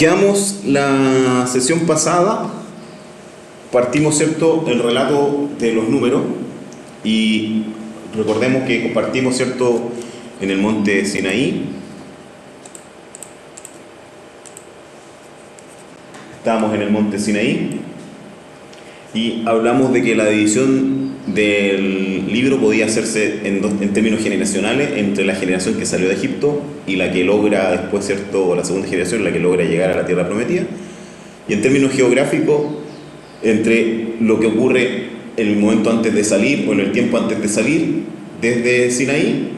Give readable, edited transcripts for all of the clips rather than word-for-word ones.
Quedamos la sesión pasada, partimos, ¿cierto?, el relato de los números y recordemos que compartimos, ¿cierto?, en el monte Sinaí. Estábamos en el monte Sinaí y hablamos de que la división del libro podía hacerse en términos generacionales entre la generación que salió de Egipto y la que logra después, ¿cierto?, la segunda generación, la que logra llegar a la tierra prometida, y en términos geográficos entre lo que ocurre en el momento antes de salir o en el tiempo antes de salir desde Sinaí,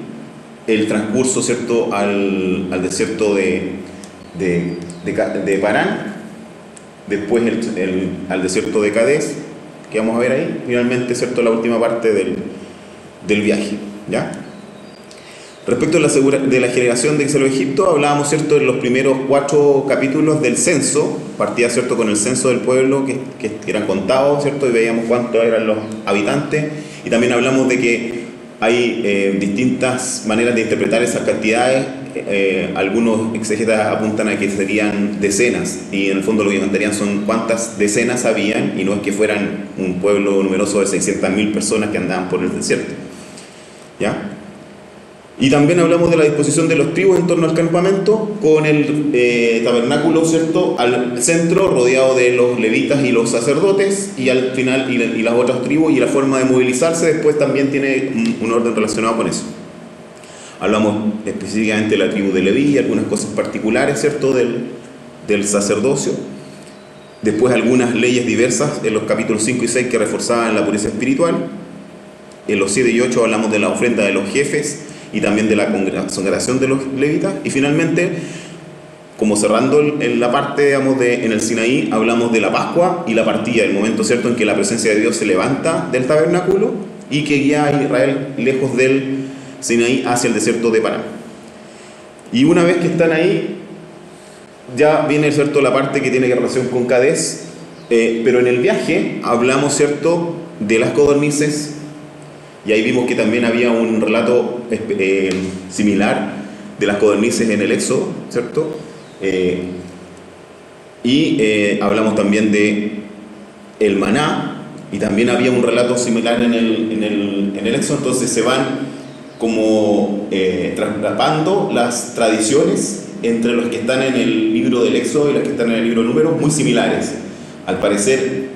el transcurso, ¿cierto?, al desierto de Parán, después al desierto de Cadés, que vamos a ver ahí, finalmente, ¿cierto?, la última parte del viaje, ¿ya? Respecto de la generación de que salió de Egipto, hablábamos, ¿cierto?, en los primeros 4 capítulos del censo, partía, ¿cierto?, con el censo del pueblo que eran contados, ¿cierto?, y veíamos cuántos eran los habitantes, y también hablamos de que hay distintas maneras de interpretar esas cantidades. Algunos exegetas apuntan a que serían decenas, y en el fondo lo que comentarían son cuántas decenas habían, y no es que fueran un pueblo numeroso de 600.000 personas que andaban por el desierto, ¿ya? Y también hablamos de la disposición de los tribus en torno al campamento, con el tabernáculo, ¿cierto?, al centro, rodeado de los levitas y los sacerdotes, y al final y las otras tribus, y la forma de movilizarse después también tiene un orden relacionado con eso. Hablamos específicamente de la tribu de Leví y algunas cosas particulares, ¿cierto?, del sacerdocio. Después algunas leyes diversas en los capítulos 5 y 6 que reforzaban la pureza espiritual. En los 7 y 8 hablamos de la ofrenda de los jefes y también de la consagración de los levitas. Y finalmente, como cerrando en la parte, digamos, en el Sinaí, hablamos de la Pascua y la partida, el momento, ¿cierto?, en que la presencia de Dios se levanta del tabernáculo y que guía a Israel lejos del Sinaí hacia el desierto de Parán. Y una vez que están ahí, ya viene, ¿cierto?, la parte que tiene relación con Cadés, pero en el viaje hablamos, ¿cierto?, de las codornices, y ahí vimos que también había un relato similar de las codornices en el Éxodo, ¿cierto? Hablamos también de el maná, y también había un relato similar en el Éxodo. Entonces se van como traslapando las tradiciones entre los que están en el libro del Éxodo y los que están en el libro de Números, muy similares. Al parecer,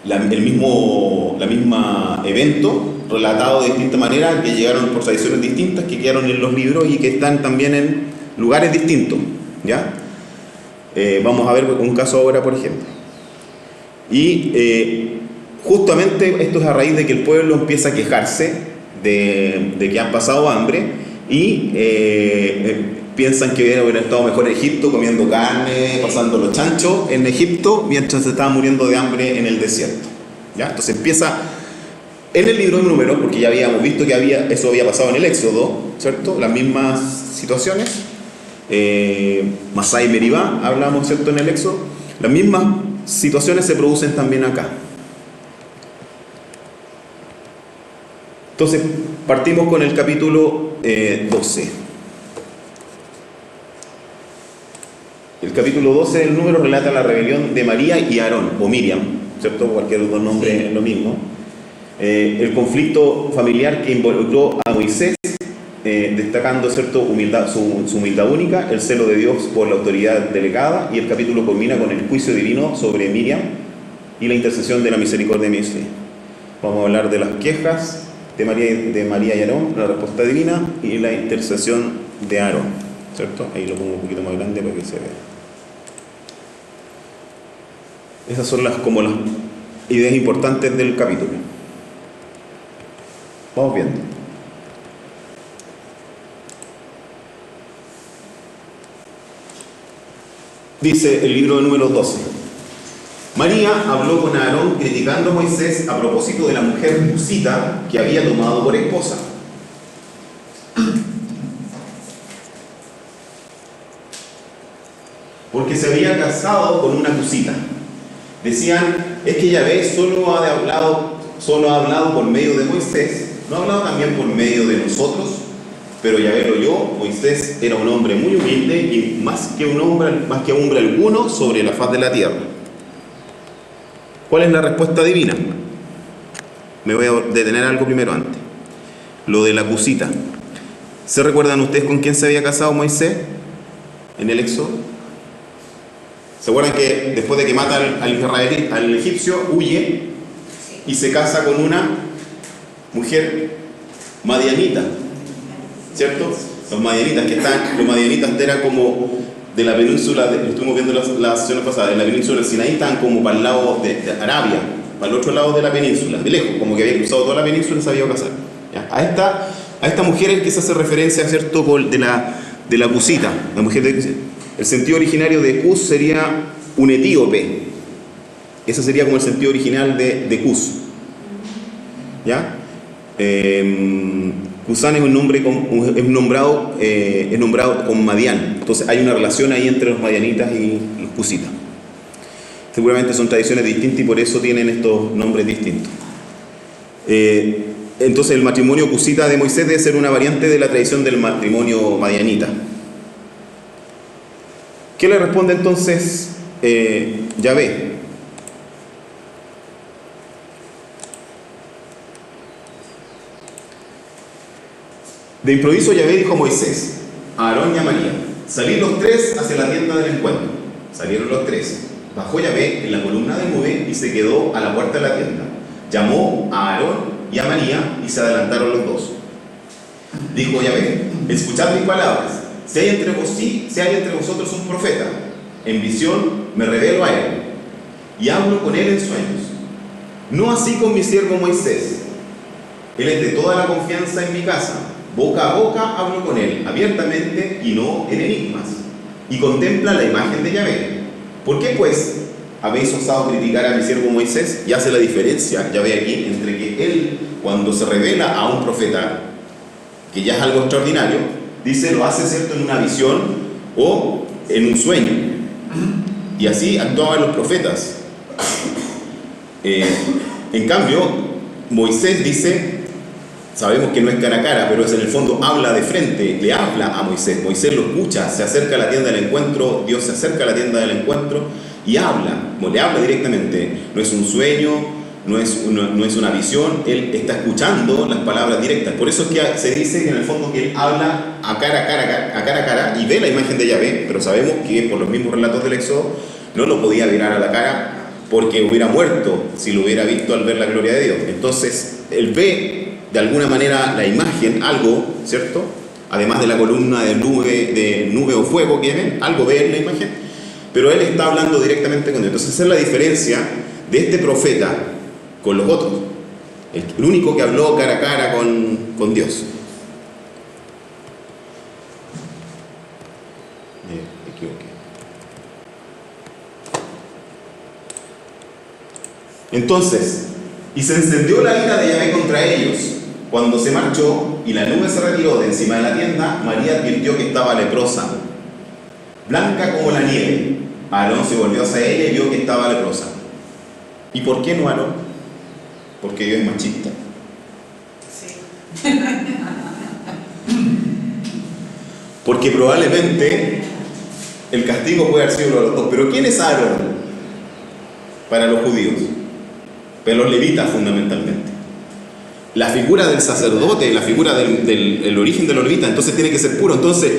el mismo evento relatado de distinta manera, que llegaron por tradiciones distintas, que quedaron en los libros y que están también en lugares distintos, ¿ya? Vamos a ver un caso ahora, por ejemplo. Y justamente esto es a raíz de que el pueblo empieza a quejarse de que han pasado hambre y piensan que hubieran estado mejor en Egipto, comiendo carne, pasando los chanchos en Egipto, mientras se estaban muriendo de hambre en el desierto, ¿ya? Entonces empieza en el libro de Números, porque ya habíamos visto que eso había pasado en el Éxodo, ¿cierto?, las mismas situaciones. Masá y Meribá hablamos, ¿cierto?, en el Éxodo. Las mismas situaciones se producen también acá. Entonces partimos con el capítulo 12. El capítulo 12 del Número relata la rebelión de María y Aarón, o Miriam, ¿cierto?, cualquier otro nombre es lo mismo. El conflicto familiar que involucró a Moisés, destacando, ¿cierto?, su humildad única, el celo de Dios por la autoridad delegada, y el capítulo culmina con el juicio divino sobre Miriam y la intercesión de la misericordia de Dios. Vamos a hablar de las quejas de María y Aarón, la respuesta divina y la intercesión de Aarón, ¿cierto? Ahí lo pongo un poquito más grande para que se vea. Esas son las ideas importantes del capítulo. Vamos viendo. Dice el libro de Números 12. María habló con Aarón criticando a Moisés a propósito de la mujer cusita que había tomado por esposa. Porque se había casado con una cusita. Decían, es que Yahvé solo ha hablado por medio de Moisés, ¿no ha hablado también por medio de nosotros? pero Yahvé lo oyó. Moisés era un hombre muy humilde y más que hombre alguno sobre la faz de la tierra. ¿Cuál es la respuesta divina? Me voy a detener algo primero antes. Lo de la Cusita. ¿Se recuerdan ustedes con quién se había casado Moisés en el Éxodo? ¿Se acuerdan que después de que mata al egipcio, huye y se casa con una mujer madianita? ¿Cierto? Los madianitas eran como de la península, lo estuvimos viendo la sesión pasada, en la península del Sinaí estaban como para el lado de Arabia, para el otro lado de la península, de lejos, como que había cruzado toda la península y se había casado. ¿Ya? A esta mujer es que se hace referencia, ¿cierto?, de la Cusita, la mujer de... El sentido originario de Cus sería un etíope. Ese sería como el sentido original de Cus. ¿Ya? Cusán es nombrado con Madián. Entonces hay una relación ahí entre los madianitas y los cusitas. Seguramente son tradiciones distintas y por eso tienen estos nombres distintos. Entonces el matrimonio cusita de Moisés debe ser una variante de la tradición del matrimonio madianita. ¿Qué le responde entonces Yahvé? De improviso Yahvé dijo a Moisés, a Aarón y a María: salid los tres hacia la tienda del encuentro. Salieron los tres. Bajó Yahvé en la columna de nube y se quedó a la puerta de la tienda. Llamó a Aarón y a María y se adelantaron los dos. Dijo Yahvé: escuchad mis palabras. Si hay entre vosotros un profeta, en visión me revelo a él y hablo con él en sueños. No así con mi siervo Moisés. Él es de toda la confianza en mi casa. Boca a boca hablo con él, abiertamente y no en enigmas. Y contempla la imagen de Yahvé. ¿Por qué pues habéis osado criticar a mi siervo Moisés? Y hace la diferencia, Yahvé aquí, entre que él, cuando se revela a un profeta, que ya es algo extraordinario, dice, lo hace, ¿cierto?, en una visión o en un sueño. Y así actuaban los profetas. En cambio, Moisés dice, sabemos que no es cara a cara, pero es en el fondo habla de frente, le habla a Moisés. Moisés lo escucha, se acerca a la tienda del encuentro, Dios se acerca a la tienda del encuentro y habla, le habla directamente. No es un sueño, no es una visión, él está escuchando las palabras directas. Por eso es que se dice que en el fondo que él habla a cara a cara y ve la imagen de Yahvé, pero sabemos que por los mismos relatos del Éxodo no lo podía mirar a la cara porque hubiera muerto si lo hubiera visto al ver la gloria de Dios. Entonces él ve de alguna manera la imagen, algo, ¿cierto? Además de la columna de nube o fuego que ven, algo ve en la imagen, pero él está hablando directamente con Dios. Entonces esa es la diferencia de este profeta con los otros, el único que habló cara a cara con Dios. Me equivoqué. Entonces, y se encendió la ira de Yahvé contra ellos. Cuando se marchó y la nube se retiró de encima de la tienda, María advirtió que estaba leprosa, blanca como la nieve. Aarón se volvió hacia ella y vio que estaba leprosa. ¿Y por qué no Aarón? Porque Dios es machista. Sí. Porque probablemente el castigo puede haber sido uno de los dos. Pero ¿quién es Aarón para los judíos? Para los levitas fundamentalmente. La figura del sacerdote, la figura del origen de los levitas, entonces tiene que ser puro. Entonces,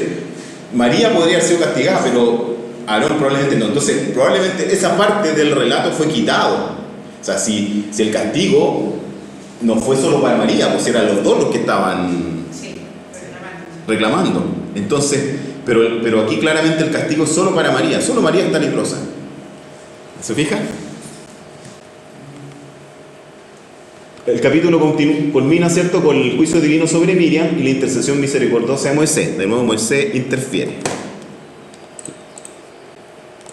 María podría haber sido castigada, pero Aarón probablemente no. Entonces, probablemente esa parte del relato fue quitado. O sea, si el castigo no fue solo para María, pues eran los dos los que estaban reclamando. Entonces, pero aquí claramente el castigo es solo para María. Solo María está leprosa. ¿Se fija? El capítulo culmina, ¿cierto?, con el juicio divino sobre Miriam y la intercesión misericordiosa de Moisés. De nuevo Moisés interfiere,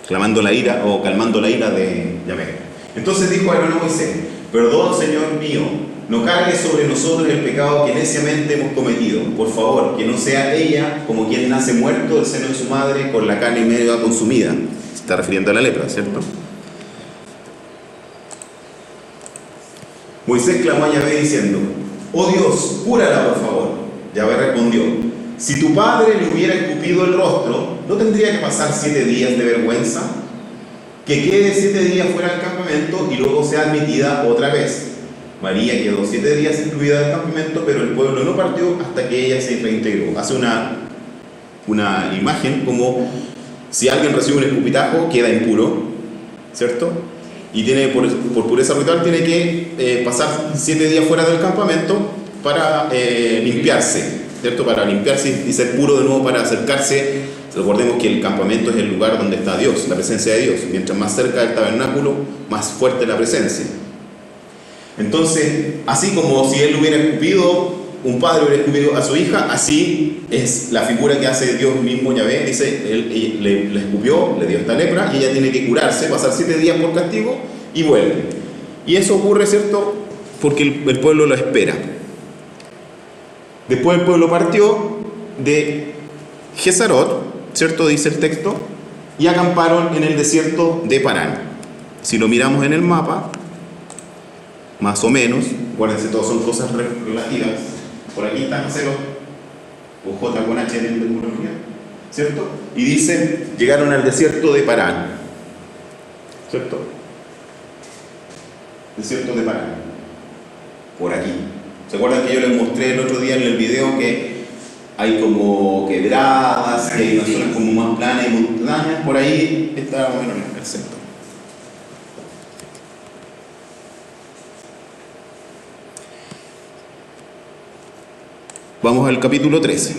clamando la ira o calmando la ira de Yahvé. Entonces dijo Aarón a Moisés: perdón, Señor mío, no cargue sobre nosotros el pecado que neciamente hemos cometido. Por favor, que no sea ella como quien nace muerto del seno de su madre con la carne media consumida. Se está refiriendo a la lepra, ¿cierto? Moisés clamó a Yahvé diciendo: oh Dios, cúrala por favor. Yahvé respondió: si tu padre le hubiera escupido el rostro, ¿no tendría que pasar 7 días de vergüenza? Que quede 7 días fuera del campamento y luego sea admitida otra vez. María quedó 7 días excluida del campamento, pero el pueblo no partió hasta que ella se reintegró. Hace una imagen como si alguien recibe un escupitajo, queda impuro, ¿cierto? Y tiene, por pureza ritual, tiene que pasar 7 días fuera del campamento para limpiarse, ¿cierto? Para limpiarse y ser puro de nuevo, para acercarse. Recordemos que el campamento es el lugar donde está Dios, la presencia de Dios. Mientras más cerca del tabernáculo, más fuerte la presencia. Entonces, así como si él hubiera escupido, un padre hubiera escupido a su hija, así es la figura que hace Dios mismo, Yahvé. Dice, él le escupió, le dio esta lepra, y ella tiene que curarse, pasar 7 días por castigo, y vuelve. Y eso ocurre, ¿cierto?, porque el pueblo lo espera. Después el pueblo partió de Gesarot, ¿cierto?, dice el texto, y acamparon en el desierto de Parán. Si lo miramos en el mapa, más o menos, acuérdense, todos son cosas relativas. Por aquí está Gesarot, o J con H de tecnología, ¿cierto? Y dice, llegaron al desierto de Parán, ¿cierto? Desierto de Parán, por aquí. ¿Se acuerdan que yo les mostré el otro día en el video que hay como quebradas, que hay unas zonas como más planas y montañas? Por ahí está más o menos el centro. Vamos al capítulo 13.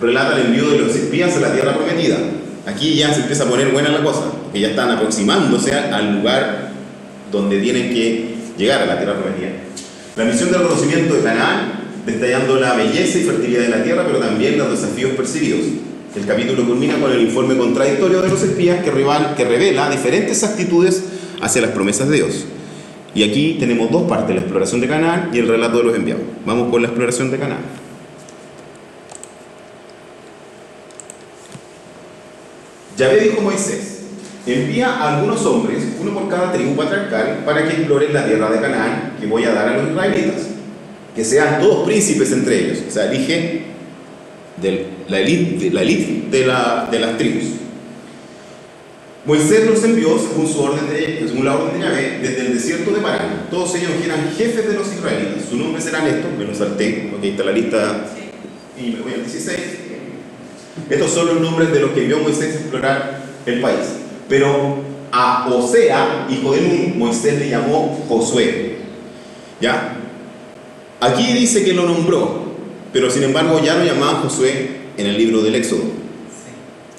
Relata el envío de los espías a la tierra prometida. Aquí ya se empieza a poner buena la cosa, porque ya están aproximándose al lugar donde tienen que llegar a la tierra prometida. La misión del conocimiento de Canaán, detallando la belleza y fertilidad de la tierra, pero también los desafíos percibidos. El capítulo culmina con el informe contradictorio de los espías que revela diferentes actitudes hacia las promesas de Dios. Y aquí tenemos dos partes, la exploración de Canaán y el relato de los enviados. Vamos con la exploración de Canaán. Yahvé dijo a Moisés, envía a algunos hombres, uno por cada tribu patriarcal, para que exploren la tierra de Canaán que voy a dar a los israelitas. Que sean todos príncipes entre ellos. O sea, elige la élite de las tribus. Moisés los envió según la orden de Yahvé desde el desierto de Parán. Todos ellos eran jefes de los israelitas. Sus nombres eran estos, me los salté, porque ahí está la lista, y me voy al 16. Estos son los nombres de los que envió Moisés a explorar el país. Pero a Osea, hijo de Nun, Moisés le llamó Josué. ¿Ya? Aquí dice que lo nombró, pero sin embargo ya lo llamaban Josué en el libro del Éxodo.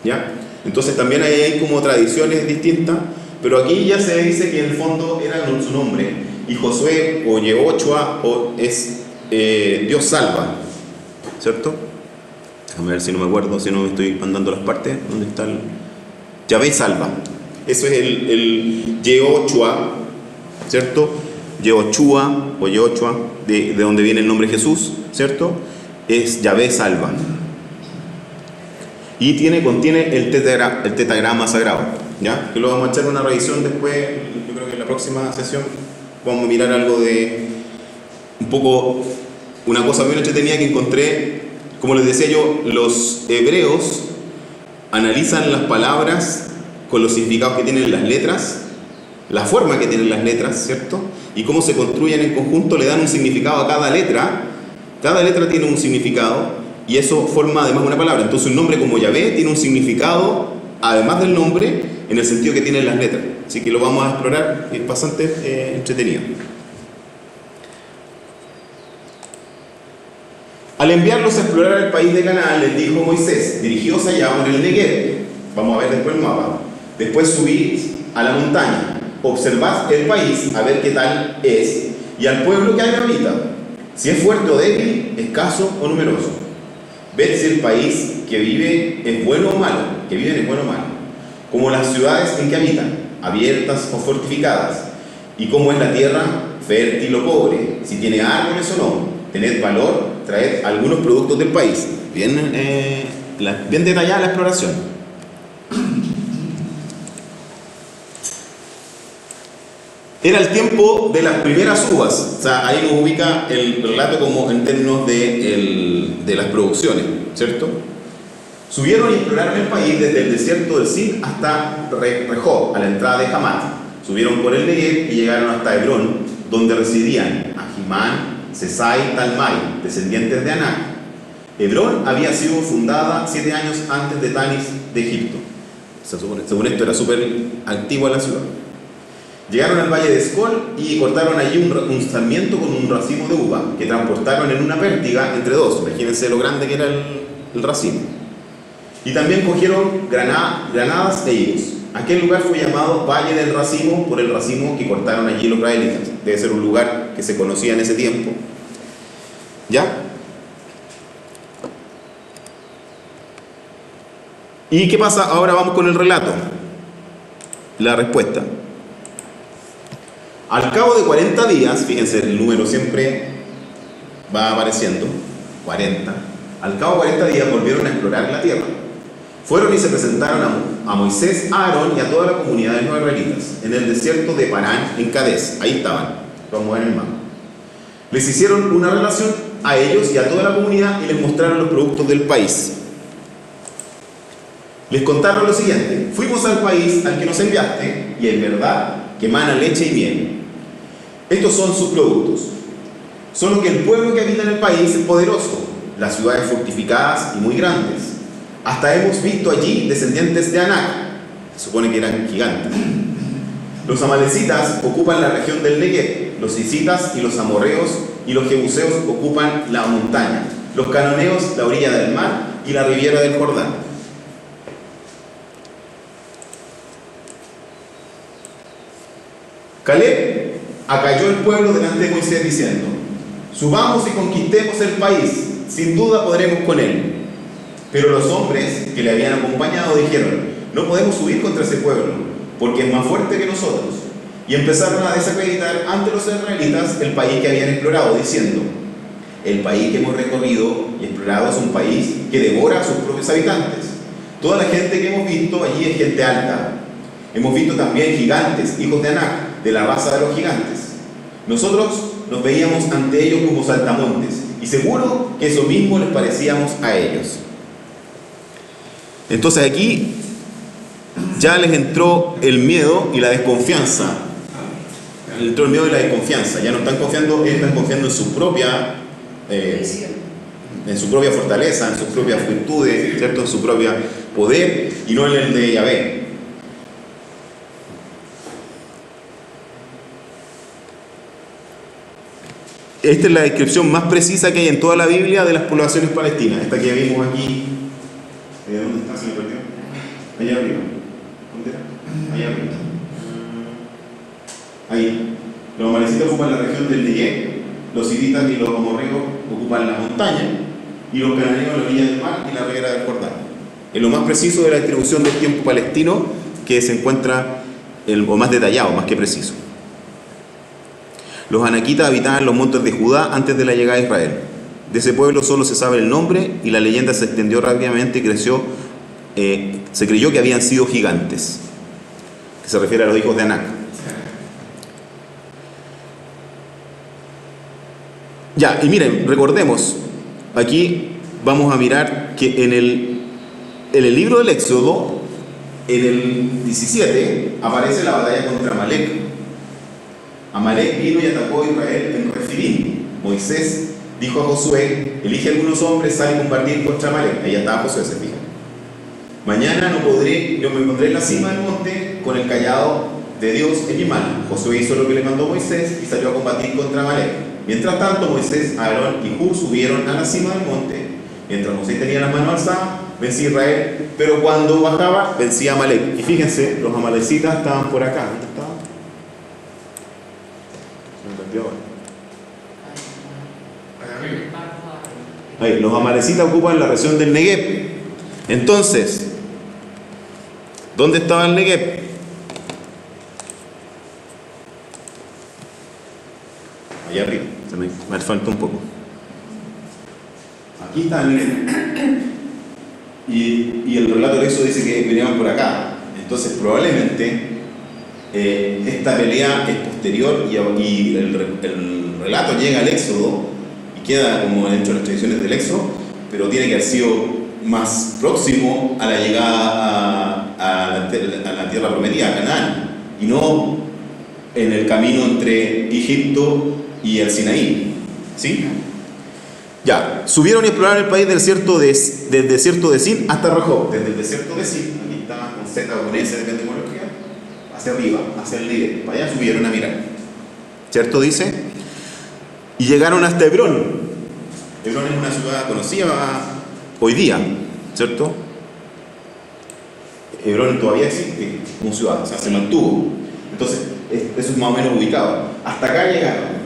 ¿Ya? Entonces también hay como tradiciones distintas, pero aquí ya se dice que en el fondo era su nombre. Y Josué o Yehoshua es Dios salva, ¿cierto? Déjame ver si no me acuerdo, si no me estoy mandando las partes. ¿Dónde está el...? Yahvé salva. Eso es el Yehoshua, ¿cierto? Yehoshua o Yehoshua, de donde viene el nombre Jesús, ¿cierto? Es Yahvé salva. Y contiene el tetagrama sagrado, ¿ya? Que lo vamos a echar una revisión después. Yo creo que en la próxima sesión vamos a mirar algo de un poco, una cosa muy entretenida que encontré. Como les decía yo, los hebreos analizan las palabras con los significados que tienen las letras, la forma que tienen las letras, ¿cierto? Y cómo se construyen en conjunto, le dan un significado a cada letra. Cada letra tiene un significado y eso forma además una palabra. Entonces un nombre como Yahvé tiene un significado, además del nombre, en el sentido que tienen las letras. Así que lo vamos a explorar, es bastante entretenido. Al enviarlos a explorar el país de Canaán, les dijo Moisés, dirigíos allá por el Negev. Vamos a ver después el mapa. Después subid a la montaña, observad el país, a ver qué tal es, y al pueblo que ahí habita, si es fuerte o débil, escaso o numeroso. Ved si el país que vive es bueno o malo, que viven es bueno o malo, como las ciudades en que habitan, abiertas o fortificadas, y cómo es la tierra, fértil o pobre, si tiene árboles o no. Tened valor, traed algunos productos del país. Bien detallada la exploración. Era el tiempo de las primeras uvas, o sea, ahí nos ubica el relato como en términos de las producciones, ¿cierto? Subieron y exploraron el país desde el desierto del Sin hasta Rehob, a la entrada de Hamat. Subieron por el Negev y llegaron hasta Hebrón, donde residían Ahimán, Sesai y Talmai, descendientes de Anac. Hebrón había sido fundada 7 años antes de Tanis de Egipto. Según esto era súper antigua la ciudad. Llegaron al valle de Escol y cortaron allí un sarmiento con un racimo de uva, que transportaron en una pértiga entre dos. Imagínense lo grande que era el racimo. Y también cogieron granadas e higos. Aquel lugar fue llamado Valle del Racimo por el racimo que cortaron allí los israelitas. Debe ser un lugar que se conocía en ese tiempo. ¿Ya? ¿Y qué pasa? Ahora vamos con el relato. La respuesta. Al cabo de 40 días, fíjense, el número siempre va apareciendo, 40. Al cabo de 40 días volvieron a explorar la tierra. Fueron y se presentaron a Moisés, a Aarón y a toda la comunidad de los israelitas en el desierto de Parán, en Cades. Ahí estaban, vamos a ver en el mapa. Les hicieron una relación a ellos y a toda la comunidad y les mostraron los productos del país. Les contaron lo siguiente: fuimos al país al que nos enviaste y en verdad que mana leche y miel. Estos son sus productos. Solo que el pueblo que habita en el país es poderoso, las ciudades fortificadas y muy grandes. Hasta hemos visto allí descendientes de Anac, se supone que eran gigantes. Los amalecitas ocupan la región del Negev, los hititas y los amorreos y los jebuseos ocupan la montaña, los cananeos la orilla del mar y la ribera del Jordán. Caleb acalló el pueblo delante de Moisés diciendo: subamos y conquistemos el país, sin duda podremos con él. Pero los hombres que le habían acompañado dijeron: no podemos subir contra ese pueblo, porque es más fuerte que nosotros. Y empezaron a desacreditar ante los israelitas el país que habían explorado, diciendo: el país que hemos recorrido y explorado es un país que devora a sus propios habitantes. Toda la gente que hemos visto allí es gente alta. Hemos visto también gigantes, hijos de Anac, de la raza de los gigantes. Nosotros nos veíamos ante ellos como saltamontes, y seguro que eso mismo les parecíamos a ellos. Entonces aquí ya les entró el miedo y la desconfianza. Entró el miedo y la desconfianza. Ya no están confiando, ellos están confiando en su propia fortaleza, en sus propias virtudes, ¿cierto? En su propio poder y no en el de Yahvé. Esta es la descripción más precisa que hay en toda la Biblia de las poblaciones palestinas. Esta que vimos aquí. ¿Dónde está? ¿Se me perdió? Allá arriba. ¿Dónde era? Allá arriba. Ahí. Los amalecitas ocupan la región del Negev, los hititas y los amorreos ocupan la montaña, y los cananeos la orilla del mar y la ribera del Jordán. Es lo más preciso de la distribución del tiempo palestino que se encuentra, o más detallado, más que preciso. Los anaquitas habitaban los montes de Judá antes de la llegada de Israel. De ese pueblo solo se sabe el nombre y la leyenda se extendió rápidamente y creció. Se creyó que habían sido gigantes, que se refiere a los hijos de Anac. Ya, y miren, recordemos, aquí vamos a mirar que en el libro del Éxodo, en el 17, aparece la batalla contra Amalek. Amalek vino y atacó a Israel en Refidim. Moisés dijo a Josué: elige algunos hombres, sal y combatir contra Amalek. Ahí estaba Josué, se fija. Mañana yo me pondré en la cima del monte con el cayado de Dios en mi mano. Josué hizo lo que le mandó Moisés y salió a combatir contra Amalek. Mientras tanto, Moisés, Aarón y Hur subieron a la cima del monte. Mientras Moisés tenía las manos alzadas, vencía a Israel, pero cuando bajaba, vencía a Amalek. Y fíjense, los amalecitas estaban por acá. ¿Dónde estaban? Ahí, los amalecitas ocupan la región del Negev. Entonces, ¿dónde estaba el Negev? Allá arriba, me falta un poco. Aquí está el Negev. Y el relato de eso dice que venían por acá. Entonces, probablemente esta pelea es posterior y el relato llega al Éxodo y queda como dentro de las tradiciones del Éxodo, pero tiene que haber sido más próximo a la llegada a la tierra prometida, a Canaán, y no en el camino entre Egipto y el Sinaí. ¿Sí? Ya, subieron y exploraron el país del desierto de Sin hasta Rehob. Desde el desierto de Sin, aquí está con Z o con S, depende de cómo lo escriban, hacia arriba, hacia el líder. Para allá subieron a mirar. ¿Cierto? Dice. Y llegaron hasta Hebrón. Hebrón es una ciudad conocida hoy día, ¿cierto? Hebrón todavía existe como ciudad, o sea, se mantuvo. Entonces, eso es más o menos ubicado. Hasta acá llegaron.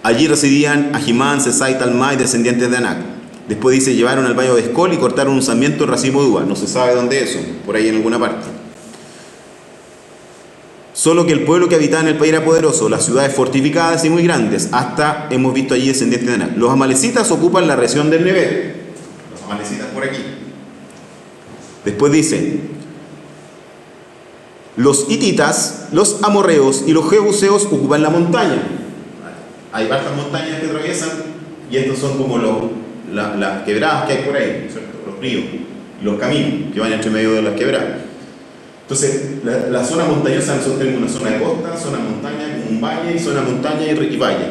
Allí residían Ahimán, Sesá y Talmai, descendientes de Anac. Después dice, llevaron al valle de Escol y cortaron un sarmiento en racimo de uva. No se sabe dónde es eso, por ahí en alguna parte. Solo que el pueblo que habitaba en el país era poderoso, las ciudades fortificadas y muy grandes, hasta hemos visto allí descendientes de Anac. Los amalecitas ocupan la región del Negev. Los amalecitas por aquí. Después dice, los hititas, los amorreos y los jebuseos ocupan la montaña. Hay varias montañas que atraviesan y estos son como las quebradas que hay por ahí, ¿cierto? Los ríos y los caminos que van entre medio de las quebradas. Entonces, la zona montañosa nosotros tenemos una zona de costa, zona montaña, como un valle, y zona montaña y valle.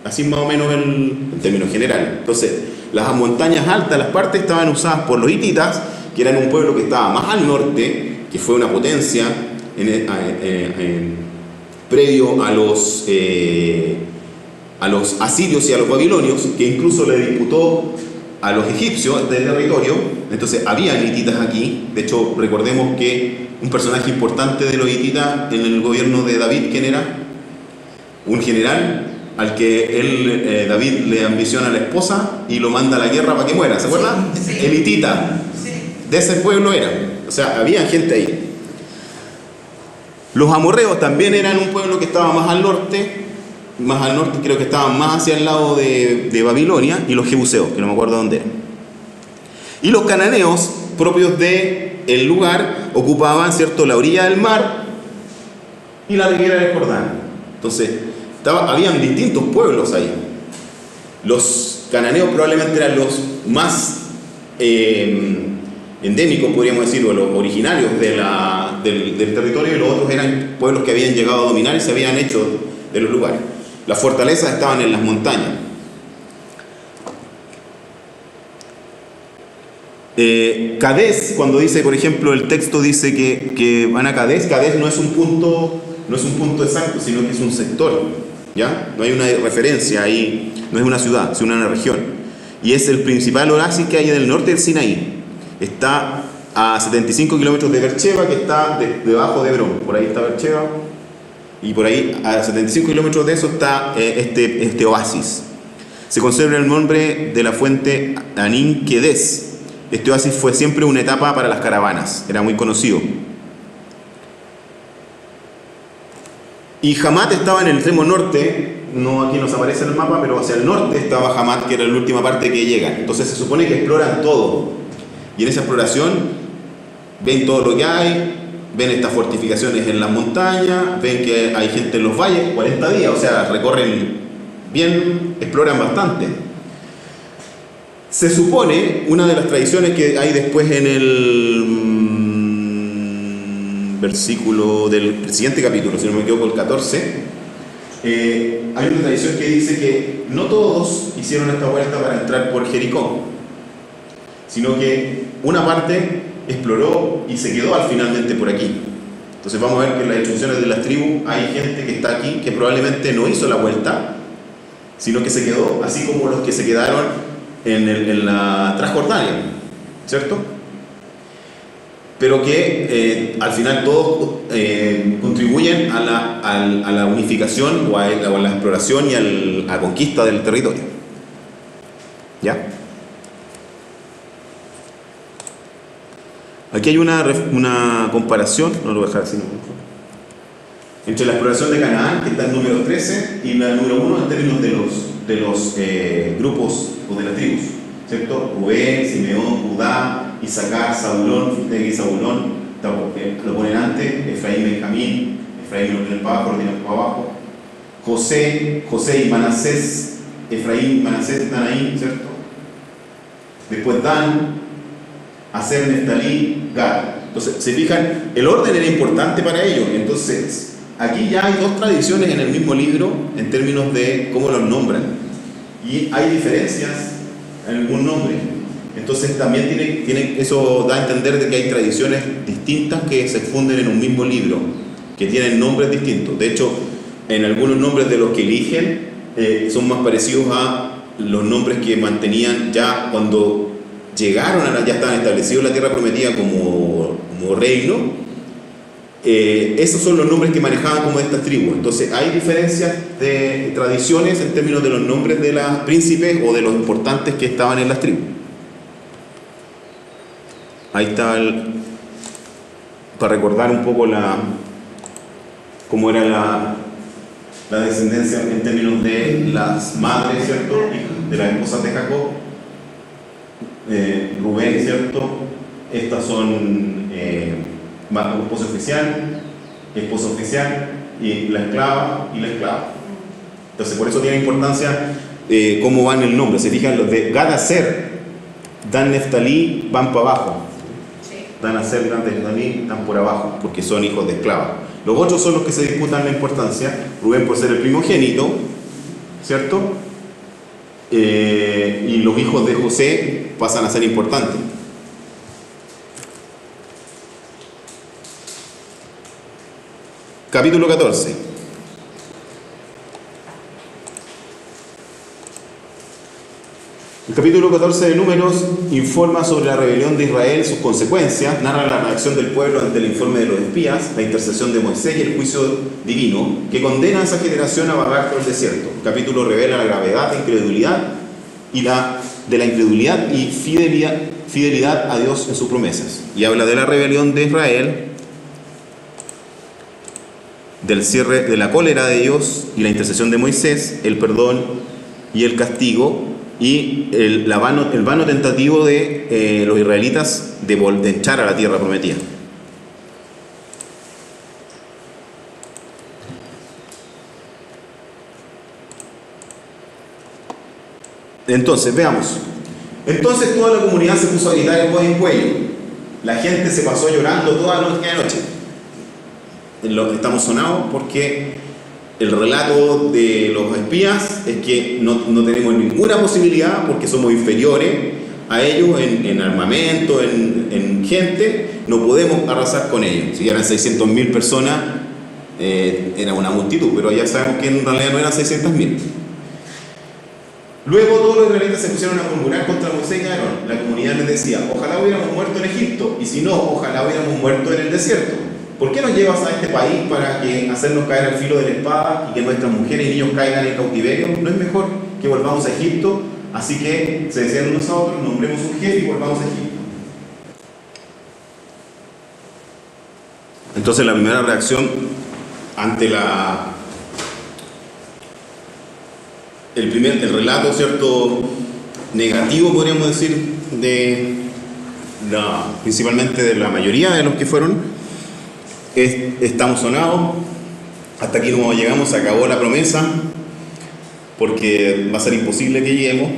Así más o menos en términos generales. Entonces, las montañas altas, las partes estaban usadas por los hititas, que eran un pueblo que estaba más al norte, que fue una potencia previo a los asirios y a los babilonios, que incluso le disputó a los egipcios este territorio. Entonces había hititas aquí. De hecho, recordemos que un personaje importante de los hititas en el gobierno de David, ¿quién era? Un general al que David le ambiciona a la esposa y lo manda a la guerra para que muera, ¿se acuerdan? Sí. El hitita. Sí. De ese pueblo era. O sea, había gente ahí. Los amorreos también eran un pueblo que estaba más al norte, creo que estaban más hacia el lado de Babilonia, y los jebuseos, que no me acuerdo dónde eran. Y los cananeos, propios del lugar, ocupaban, ¿cierto?, la orilla del mar y la ribera del Jordán. Entonces, habían distintos pueblos ahí. Los cananeos probablemente eran los más endémicos, podríamos decir, o los originarios del territorio, y los otros eran pueblos que habían llegado a dominar y se habían hecho de los lugares. Las fortalezas estaban en las montañas. Cades, cuando dice, por ejemplo, el texto dice que van a Cades no es un punto exacto, sino que es un sector, ¿ya? No hay una referencia ahí, no es una ciudad, sino una región. Y es el principal oasis que hay en el norte del Sinaí. Está a 75 kilómetros de Beersheba, que está debajo de Hebrón. Por ahí está Beersheba. Y por ahí, a 75 kilómetros de eso, está este oasis. Se conserva el nombre de la fuente Anin Kedes. Este oasis fue siempre una etapa para las caravanas. Era muy conocido. Y Hamat estaba en el extremo norte. No, aquí nos aparece en el mapa, pero hacia el norte estaba Hamat, que era la última parte que llega. Entonces se supone que exploran todo. Y en esa exploración ven todo lo que hay. Ven estas fortificaciones en las montañas, ven que hay gente en los valles, 40 días, o sea, recorren bien, exploran bastante. Se supone, una de las tradiciones que hay después en el versículo del siguiente capítulo, si no me equivoco, el 14, hay una tradición que dice que no todos hicieron esta vuelta para entrar por Jericó, sino que una parte exploró y se quedó finalmente por aquí. Entonces vamos a ver que en las instrucciones de las tribus hay gente que está aquí que probablemente no hizo la vuelta, sino que se quedó, así como los que se quedaron en la Transjordania, ¿cierto? Pero que al final todos contribuyen a la unificación o a la exploración y a la conquista del territorio. ¿Ya? Aquí hay una comparación, no lo voy a dejar así, entre la exploración de Canaán, que está en número 13, y la número 1 en términos de los grupos o de las tribus, ¿cierto? Rubén, Simeón, Judá, Isaacar, Zabulón, fíjate que Zabulón lo ponen antes, Efraín, Benjamín, Efraín lo tienen para abajo, lo tienen para abajo, José y Manasés, Efraín, Manasés, Dan ahí, ¿cierto? Después Dan, Aser, Neftalí, Gad. Entonces, se fijan, el orden era importante para ellos. Entonces, aquí ya hay dos tradiciones en el mismo libro en términos de cómo los nombran. Y hay diferencias en algún nombre. Entonces, también eso da a entender de que hay tradiciones distintas que se funden en un mismo libro, que tienen nombres distintos. De hecho, en algunos nombres de los que eligen son más parecidos a los nombres que mantenían ya cuando llegaron ya estaban establecidos en la tierra prometida como reino. Esos son los nombres que manejaban como de estas tribus. Entonces hay diferencias de tradiciones en términos de los nombres de los príncipes o de los importantes que estaban en las tribus. Ahí está para recordar un poco cómo era la descendencia en términos de las madres, ¿cierto? De las esposas de Jacob. Rubén, ¿cierto? Estas son esposa oficial y la esclava. Entonces por eso tiene importancia cómo van el nombre. Se fijan, los de Gad, Aser, Dan, Neftalí van para abajo. Dan, Aser, Dan, Neftalí dan por abajo porque son hijos de esclavas. Los otros son los que se disputan la importancia. Rubén por ser el primogénito, ¿cierto? Y los hijos de José pasan a ser importantes. Capítulo 14. El capítulo 14 de Números informa sobre la rebelión de Israel, sus consecuencias, narra la reacción del pueblo ante el informe de los espías, la intercesión de Moisés y el juicio divino que condena a esa generación a vagar por el desierto. El capítulo revela la gravedad de la incredulidad y fidelidad a Dios en sus promesas. Y habla de la rebelión de Israel, del cierre de la cólera de Dios y la intercesión de Moisés, el perdón y el castigo, y el vano tentativo de los israelitas de entrar a la tierra prometida. Entonces, veamos. Entonces toda la comunidad se puso a gritar en voz en cuello. La gente se pasó llorando toda la noche. Estamos sonados porque el relato de los espías es que no tenemos ninguna posibilidad porque somos inferiores a ellos en armamento, en gente, no podemos arrasar con ellos. Si eran 600.000 personas, era una multitud, pero ya sabemos que en realidad no eran 600.000. Luego todos los israelitas se pusieron a murmurar contra Moisés y Aarón. La comunidad les decía: ojalá hubiéramos muerto en Egipto, y si no, ojalá hubiéramos muerto en el desierto. ¿Por qué nos llevas a este país para hacernos caer al filo de la espada y que nuestras mujeres y niños caigan en cautiverio? ¿No es mejor que volvamos a Egipto? Así que se decían unos a otros: nombremos un jefe y volvamos a Egipto. Entonces la primera reacción ante el relato, ¿cierto?, negativo, podríamos decir, principalmente de la mayoría de los que fueron, estamos sonados, hasta aquí no llegamos, se acabó la promesa, porque va a ser imposible que lleguemos.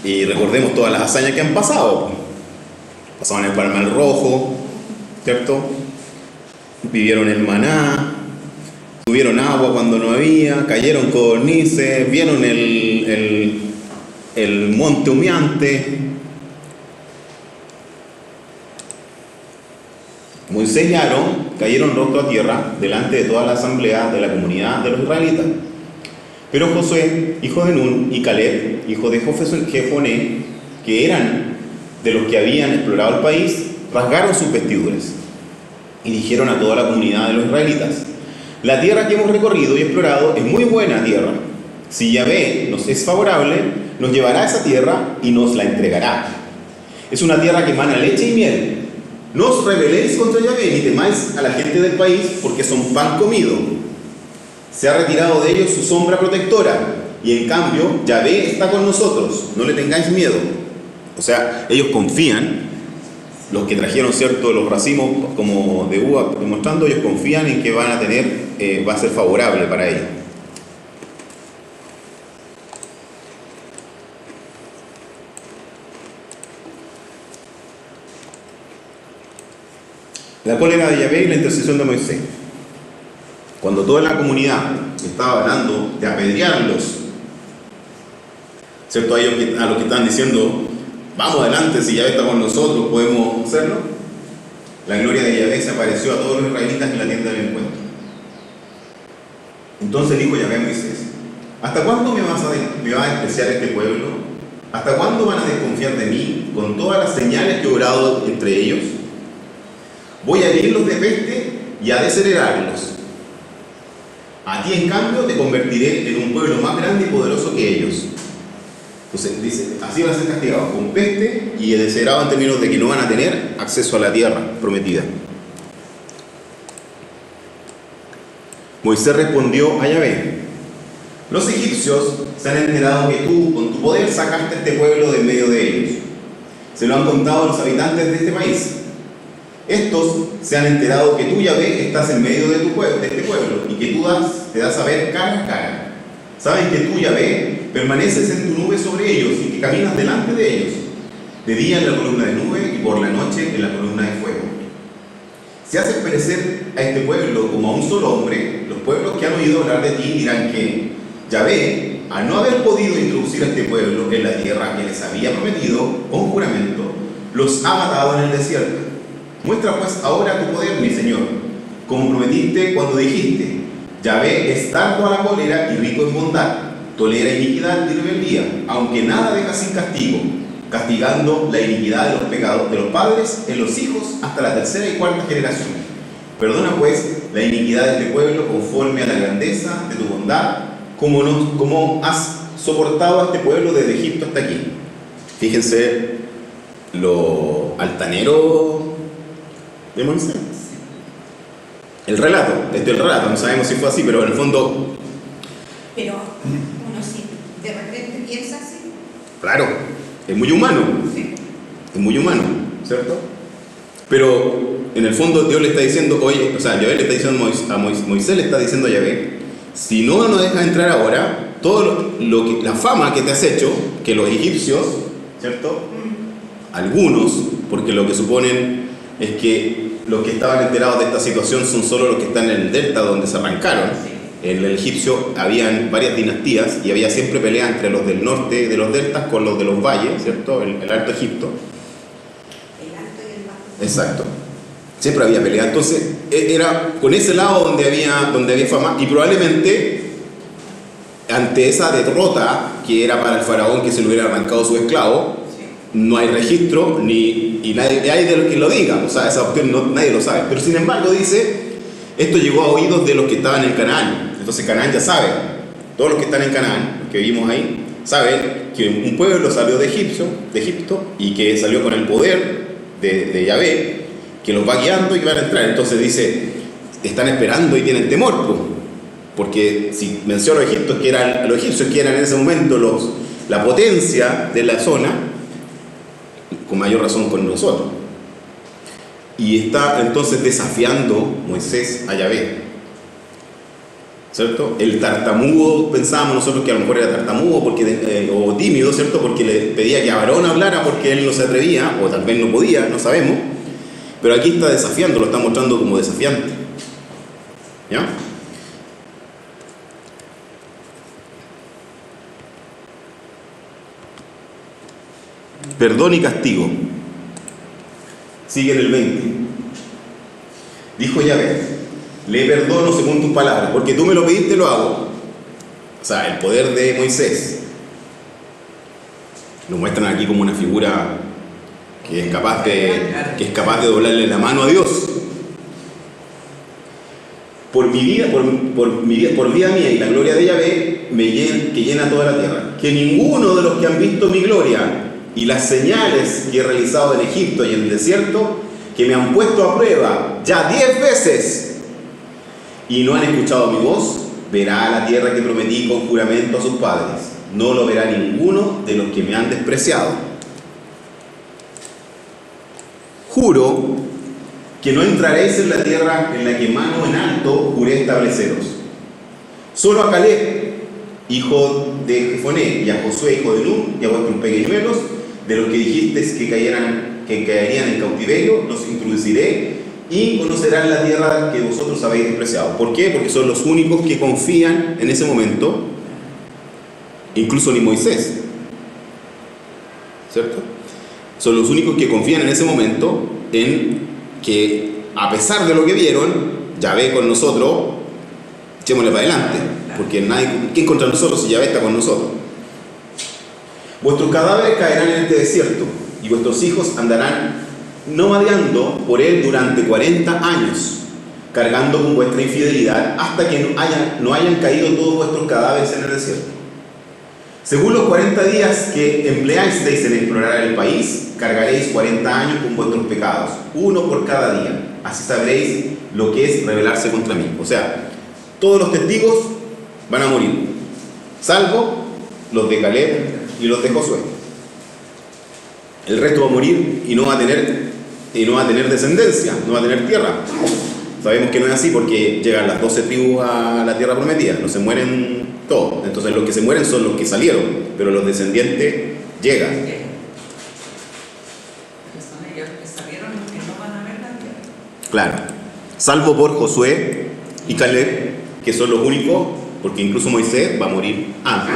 Y recordemos todas las hazañas que han pasado. Pasaban el Mar Rojo, ¿cierto? Vivieron el maná, tuvieron agua cuando no había, cayeron codornices, vieron el monte humeante. Moisés y Aarón cayeron rostro a tierra delante de toda la asamblea de la comunidad de los israelitas. Pero Josué, hijo de Nun, y Caleb, hijo de Jefoné, que eran de los que habían explorado el país, rasgaron sus vestiduras y dijeron a toda la comunidad de los israelitas: la tierra que hemos recorrido y explorado es muy buena tierra. Si Yahvé nos es favorable, nos llevará a esa tierra y nos la entregará. Es una tierra que emana leche y miel. No os rebeléis contra Yahvé ni temáis a la gente del país, porque son pan comido. Se ha retirado de ellos su sombra protectora, y en cambio Yahvé está con nosotros. No le tengáis miedo. O sea, ellos confían, los que trajeron, ¿cierto?, los racimos como de uva, demostrando, ellos confían en que van a tener, va a ser favorable para ellos. La cólera de Yahvé y la intercesión de Moisés. Cuando toda la comunidad estaba hablando de apedrearlos, ¿cierto? A los que están diciendo, vamos adelante, si Yahvé está con nosotros, podemos hacerlo. La gloria de Yahvé se apareció a todos los israelitas en la tienda del encuentro. Entonces dijo Yahvé a Moisés, ¿hasta cuándo me va a despreciar este pueblo? ¿Hasta cuándo van a desconfiar de mí con todas las señales que he obrado entre ellos? Voy a herirlos de peste y a desheredarlos. A ti, en cambio, te convertiré en un pueblo más grande y poderoso que ellos. Entonces dice, así van a ser castigados con peste y desheredados en términos de que no van a tener acceso a la tierra prometida. Moisés respondió a Yahvé, los egipcios se han enterado que tú, con tu poder, sacaste a este pueblo de en medio de ellos. Se lo han contado a los habitantes de este país. Estos se han enterado que tú, Yahvé, estás en medio de este pueblo y que tú te das a ver cara a cara. Saben que tú, Yahvé, permaneces en tu nube sobre ellos y que caminas delante de ellos, de día en la columna de nube y por la noche en la columna de fuego. Si haces perecer a este pueblo como a un solo hombre, los pueblos que han oído hablar de ti dirán que Yahvé, al no haber podido introducir a este pueblo en la tierra que les había prometido con juramento, los ha matado en el desierto. Muestra pues ahora tu poder, mi Señor, como prometiste cuando dijiste, Yahvé es tardo a la cólera y rico en bondad, tolera iniquidad y rebeldía, aunque nada deja sin castigo, castigando la iniquidad de los pecados de los padres en los hijos hasta la tercera y cuarta generación. Perdona pues la iniquidad de este pueblo conforme a la grandeza de tu bondad, como has soportado a este pueblo desde Egipto hasta aquí. Fíjense lo altanero de Moisés. El relato, no sabemos si fue así, pero en el fondo... Pero uno sí, de repente piensa así. Claro, es muy humano. Sí. Es muy humano, ¿cierto? Pero en el fondo Dios le está diciendo, oye, o sea, Yahvé le está diciendo a Moisés le está diciendo a Yahvé, si no nos dejas entrar ahora, todo la fama que te has hecho, que los egipcios, ¿cierto? Algunos, porque lo que suponen es que los que estaban enterados de esta situación son solo los que están en el delta donde se arrancaron. En el egipcio habían varias dinastías y había siempre pelea entre los del norte de los deltas con los de los valles, ¿cierto? El Alto Egipto. El alto y el bajo. Exacto. Siempre había pelea. Entonces, era con ese lado donde había fama, y probablemente ante esa derrota que era para el faraón que se le hubiera arrancado su esclavo, no hay registro y nadie hay de lo que lo diga, o sea, esa opción nadie lo sabe. Pero sin embargo dice, esto llegó a oídos de los que estaban en Canaán. Entonces Canaán ya sabe, todos los que están en Canaán, los que vivimos ahí, saben que un pueblo salió de Egipto y que salió con el poder de Yahvé, que los va guiando y van a entrar. Entonces dice, están esperando y tienen temor, porque si menciono los egipcios que eran en ese momento la potencia de la zona, con mayor razón con nosotros. Y está entonces desafiando Moisés a Yahvé, ¿cierto? El tartamudo, pensábamos nosotros que a lo mejor era tartamudo o tímido, ¿cierto? Porque le pedía que Aarón hablara porque él no se atrevía, o tal vez no podía, no sabemos. Pero aquí está desafiando, lo está mostrando como desafiante. ¿Ya? Perdón y castigo. Sigue en el 20. Dijo Yahvé, le perdono según tus palabras, porque tú me lo pediste, lo hago. O sea, el poder de Moisés lo muestran aquí como una figura que es capaz de doblarle la mano a Dios. Por vida mía y la gloria de Yahvé, que llena toda la tierra. Que ninguno de los que han visto mi gloria y las señales que he realizado en Egipto y en el desierto, que me han puesto a prueba ya 10 veces y no han escuchado mi voz, verá la tierra que prometí con juramento a sus padres. No lo verá ninguno de los que me han despreciado. juro que no entraréis en la tierra en la que mano en alto juré estableceros. Solo a Caleb, hijo de Jefoné, y a Josué, hijo de Nun, y a vuestros pequeñuelos, de los que dijisteis que caerían en cautiverio, los introduciré y conocerán la tierra que vosotros habéis despreciado. ¿Por qué? Porque son los únicos que confían en ese momento, incluso ni Moisés, ¿cierto? Son los únicos que confían en ese momento en que, a pesar de lo que vieron, Yahvé con nosotros, echémosle para adelante, porque nadie, ¿quién contra nosotros si Yahvé está con nosotros? Vuestros cadáveres caerán en este desierto, y vuestros hijos andarán nomadeando por él durante 40 años, cargando con vuestra infidelidad, hasta que no hayan caído todos vuestros cadáveres en el desierto. Según los 40 días que empleasteis en explorar el país, cargaréis 40 años con vuestros pecados, uno por cada día. Así sabréis lo que es rebelarse contra mí. O sea, todos los testigos van a morir, salvo los de Caleb y los de Josué. El resto va a morir y no va a tener descendencia, no va a tener tierra. Sabemos que no es así porque llegan las 12 tribus a la tierra prometida, no se mueren todos. Entonces los que se mueren son los que salieron, pero los descendientes llegan. Son ellos que salieron los que no van a ver la tierra. Claro, salvo por Josué y Caleb, que son los únicos, porque incluso Moisés va a morir antes.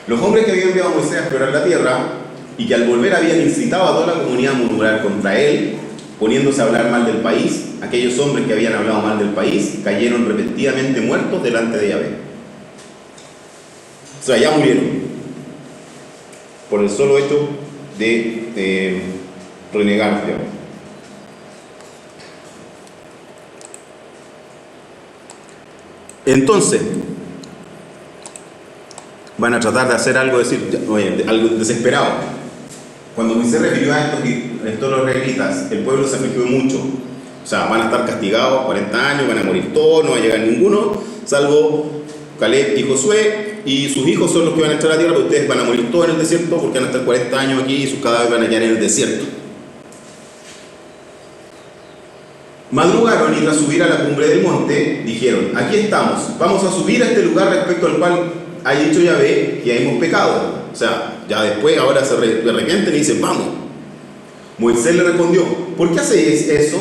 Los hombres que habían enviado a Moisés a explorar la tierra y que al volver habían incitado a toda la comunidad a murmurar contra él, poniéndose a hablar mal del país, aquellos hombres que habían hablado mal del país cayeron repentinamente muertos delante de Yahvé. O sea, ya murieron por el solo hecho de renegar Yahvé. Entonces van a tratar de hacer algo, algo desesperado. Cuando Moisés refirió a estos los israelitas, el pueblo se afligió mucho. O sea, van a estar castigados 40 años, van a morir todos, no va a llegar ninguno, salvo Caleb y Josué, y sus hijos son los que van a entrar a la tierra, pero ustedes van a morir todos en el desierto porque van a estar 40 años aquí y sus cadáveres van a quedar en el desierto. Madrugaron y tras subir a la cumbre del monte, dijeron: aquí estamos, vamos a subir a este lugar respecto al cual ha dicho Yahvé que hemos pecado. O sea, ya después ahora se arrepienten y dicen: vamos. Moisés le respondió: ¿por qué hacéis eso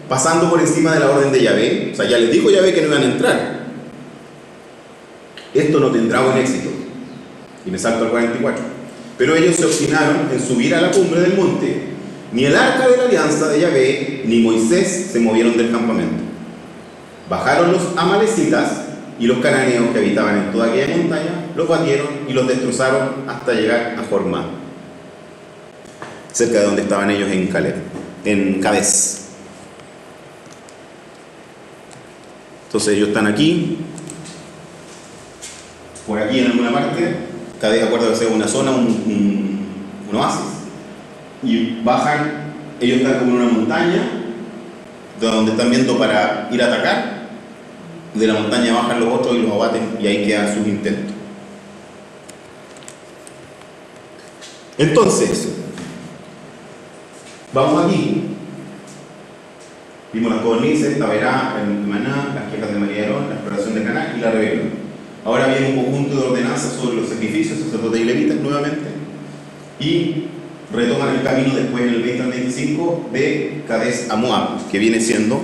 pasando por encima de la orden de Yahvé? O sea, ya les dijo Yahvé que no iban a entrar. Esto no tendrá buen éxito. Y me salto al 44. Pero ellos se obstinaron en subir a la cumbre del monte. Ni el arca de la alianza de Yahvé ni Moisés se movieron del campamento. Bajaron los amalecitas y los cananeos que habitaban en toda aquella montaña, los batieron y los destrozaron hasta llegar a Jormá, cerca de donde estaban ellos en Cades. Entonces ellos están aquí, por aquí en alguna parte. Cades, acuerdo que sea una zona, un oasis, y bajan, ellos están como en una montaña, de donde están viendo para ir a atacar. De la montaña bajan los otros y los abaten, y ahí quedan sus intentos. Entonces, vamos aquí. Vimos las codornices, Taberá, el Maná, las quejas de María de Aarón, la exploración de Canaán y la rebelión. Ahora viene un conjunto de ordenanzas sobre los sacrificios, sacerdotes y levitas nuevamente, y retoman el camino después en el 20 al 25 de Cades a Moab, que viene siendo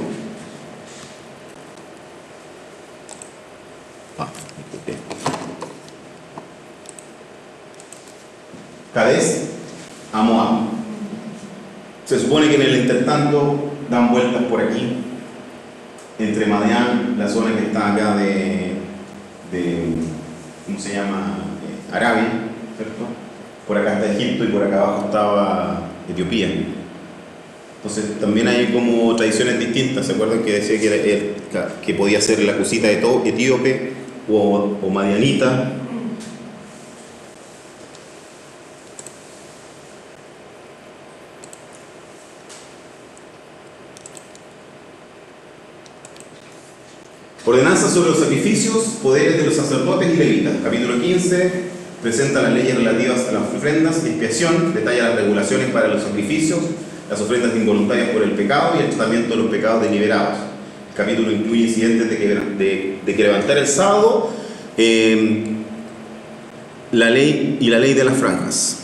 Cades a Moab. Se supone que en el entretanto dan vueltas por aquí, entre Madián, la zona que está acá de ¿cómo se llama? Arabia, ¿cierto? Por acá está Egipto y por acá abajo estaba Etiopía. Entonces también hay como tradiciones distintas. ¿Se acuerdan que decía que podía ser la cosita de todo etíope o madianita? Ordenanzas sobre los sacrificios, poderes de los sacerdotes y levitas. Capítulo 15, presenta las leyes relativas a las ofrendas y expiación, detalla las regulaciones para los sacrificios, las ofrendas involuntarias por el pecado y el tratamiento de los pecados deliberados. El capítulo incluye incidentes de que levantar el sábado, la ley y la ley de las franjas.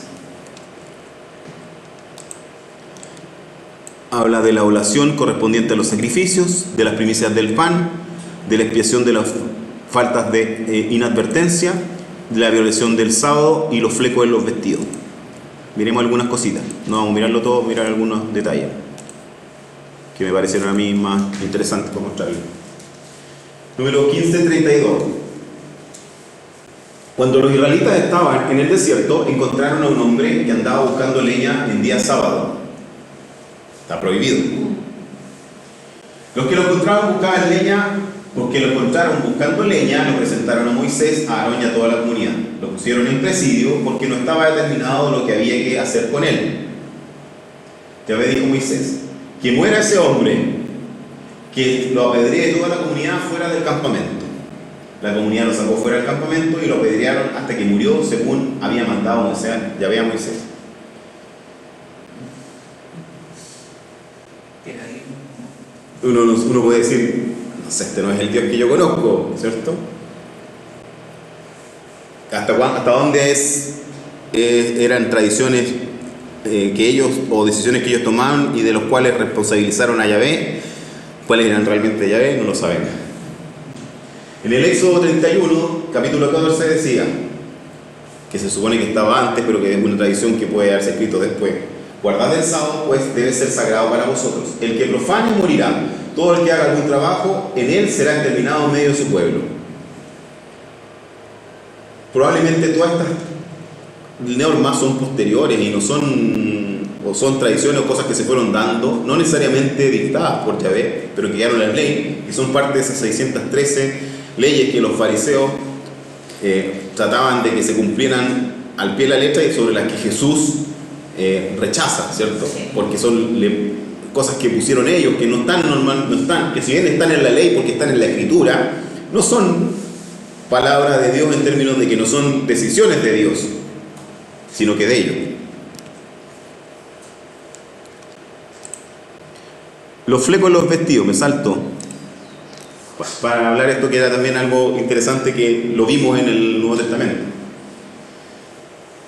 Habla de la oblación correspondiente a los sacrificios, de las primicias del pan, de la expiación de las faltas de inadvertencia, de la violación del sábado y los flecos en los vestidos. Miremos algunas cositas, no vamos a mirarlo todo, mirar algunos detalles que me parecieron a mí más interesantes por mostrarles. Número 1532. Cuando los israelitas estaban en el desierto, encontraron a un hombre que andaba buscando leña en día sábado. Está prohibido. Los que lo encontraron buscaban leña, porque lo encontraron buscando leña, lo presentaron a Moisés, a Aarón y a toda la comunidad. Lo pusieron en presidio porque no estaba determinado lo que había que hacer con él. Yahvé dijo a Moisés: que muera ese hombre, que lo apedree toda la comunidad fuera del campamento. La comunidad lo sacó fuera del campamento y lo apedrearon hasta que murió, según había mandado Yahvé a Moisés. Uno puede decir: no sé, este no es el Dios que yo conozco, ¿cierto? ¿Hasta dónde eran tradiciones que ellos, o decisiones que ellos tomaban y de los cuales responsabilizaron a Yahvé? ¿Cuáles eran realmente Yahvé? No lo sabemos. En el Éxodo 31, capítulo 14, decía, que se supone que estaba antes, pero que es una tradición que puede haberse escrito después: guardad el sábado, pues debe ser sagrado para vosotros. El que profane morirá. Todo el que haga algún trabajo en él será exterminado en medio de su pueblo. Probablemente todas estas normas son posteriores y no son, o son tradiciones o cosas que se fueron dando, no necesariamente dictadas por Yahvé, pero que quedaron en las leyes, y son parte de esas 613 leyes que los fariseos trataban de que se cumplieran al pie de la letra y sobre las que Jesús rechaza, ¿cierto? Porque son cosas que pusieron ellos, que no están, que si bien están en la ley porque están en la escritura, no son palabra de Dios en términos de que no son decisiones de Dios, sino que de ellos. Los flecos en los vestidos, me salto para hablar esto, que era también algo interesante que lo vimos en el Nuevo Testamento.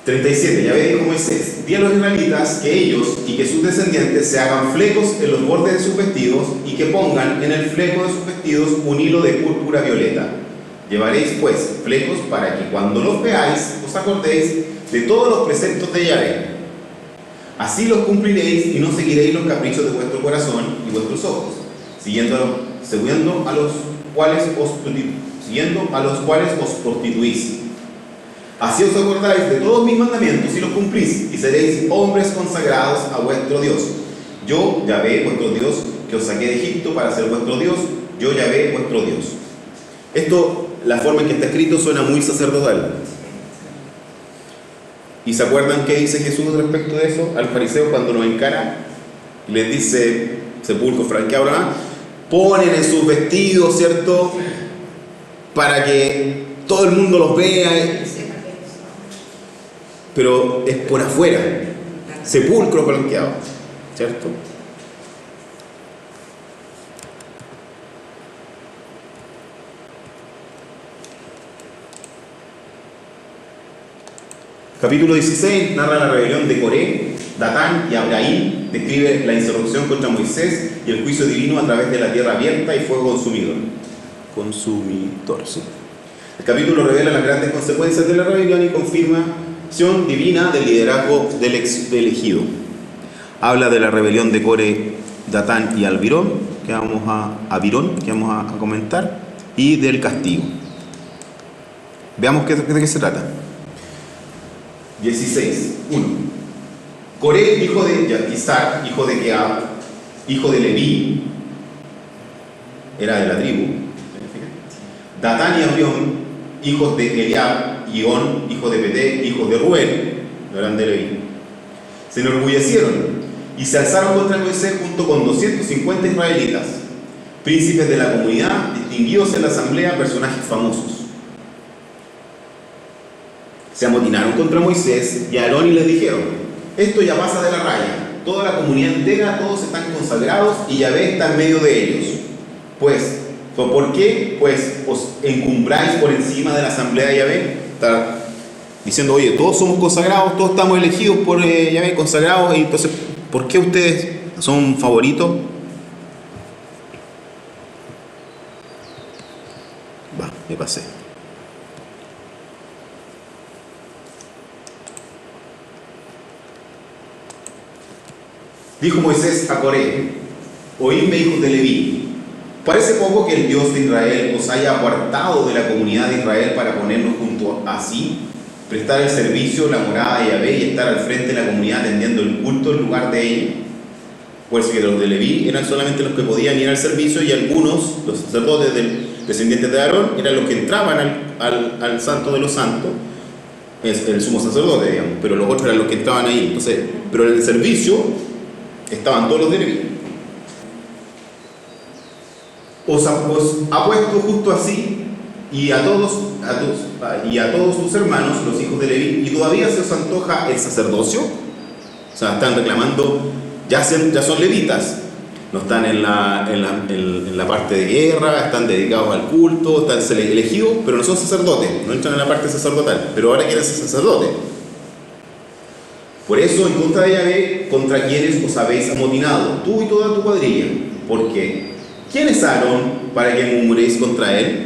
37. Yahvé dijo a Moisés: di a los israelitas que ellos y que sus descendientes se hagan flecos en los bordes de sus vestidos y que pongan en el fleco de sus vestidos un hilo de púrpura violeta. Llevaréis pues flecos para que cuando los veáis os acordéis de todos los preceptos de Yahvé. Así los cumpliréis y no seguiréis los caprichos de vuestro corazón y vuestros ojos, siguiendo a los cuales os prostituís. Así os acordáis de todos mis mandamientos y los cumplís, y seréis hombres consagrados a vuestro Dios. Yo, Yahvé, vuestro Dios, que os saqué de Egipto para ser vuestro Dios, yo, Yahvé, vuestro Dios. Esto, la forma en que está escrito, suena muy sacerdotal. ¿Y se acuerdan qué dice Jesús respecto de eso? Al fariseo, cuando lo encara, les dice: sepulcro franqueado, ¿verdad? Ponen en sus vestidos, ¿cierto?, para que todo el mundo los vea, pero es por afuera, sepulcro blanqueado, ¿cierto? Capítulo 16 narra la rebelión de Coré, Datán y Abiram, describe la insurrección contra Moisés y el juicio divino a través de la tierra abierta y fuego consumidor, sí. El capítulo revela las grandes consecuencias de la rebelión y confirmación divina del liderazgo del elegido. Habla de la rebelión de Coré, Datán y Abirón, que vamos a comentar, y del castigo. Veamos de qué se trata. 16. 1. Coré, hijo de Isaac, hijo de Keab, hijo de Leví, era de la tribu. Datán y Abión, hijos de Eliab, y On, hijo de Peté, hijos de Rubén, no eran de Leví, se enorgullecieron y se alzaron contra Moisés junto con 250 israelitas, príncipes de la comunidad, distinguidos en la asamblea, personajes famosos. Se amotinaron contra Moisés y Aarón y les dijeron: esto ya pasa de la raya, toda la comunidad entera, todos están consagrados y Yahvé está en medio de ellos. Pues, ¿por qué? Pues os encumbráis por encima de la asamblea de Yahvé. Está diciendo: oye, todos somos consagrados, todos estamos elegidos por Yahvé, consagrados, y entonces, ¿por qué ustedes son favoritos? Va, me pasé. Dijo Moisés a Coré: oídme, hijos de Leví, ¿parece poco que el Dios de Israel os haya apartado de la comunidad de Israel para ponernos junto a sí, prestar el servicio, la morada de Yahvé, y estar al frente de la comunidad atendiendo el culto en lugar de ella? Pues que los de Leví eran solamente los que podían ir al servicio, y algunos, los sacerdotes descendientes de Aarón, eran los que entraban al santo de los santos, es el sumo sacerdote, digamos, pero los otros eran los que entraban ahí. Entonces, pero en el servicio estaban todos los de Leví. Os ha puesto justo así, y a todos tus hermanos, los hijos de Leví, y todavía se os antoja el sacerdocio. O sea, están reclamando, ya son levitas, no están en la parte de guerra, están dedicados al culto, están elegidos, pero no son sacerdotes, no entran en la parte sacerdotal, pero ahora quieren ser sacerdotes. Por eso, en contra de Yahvé, contra quienes os habéis amotinado, tú y toda tu cuadrilla. Porque, ¿quién es Aarón para que murmuréis contra él?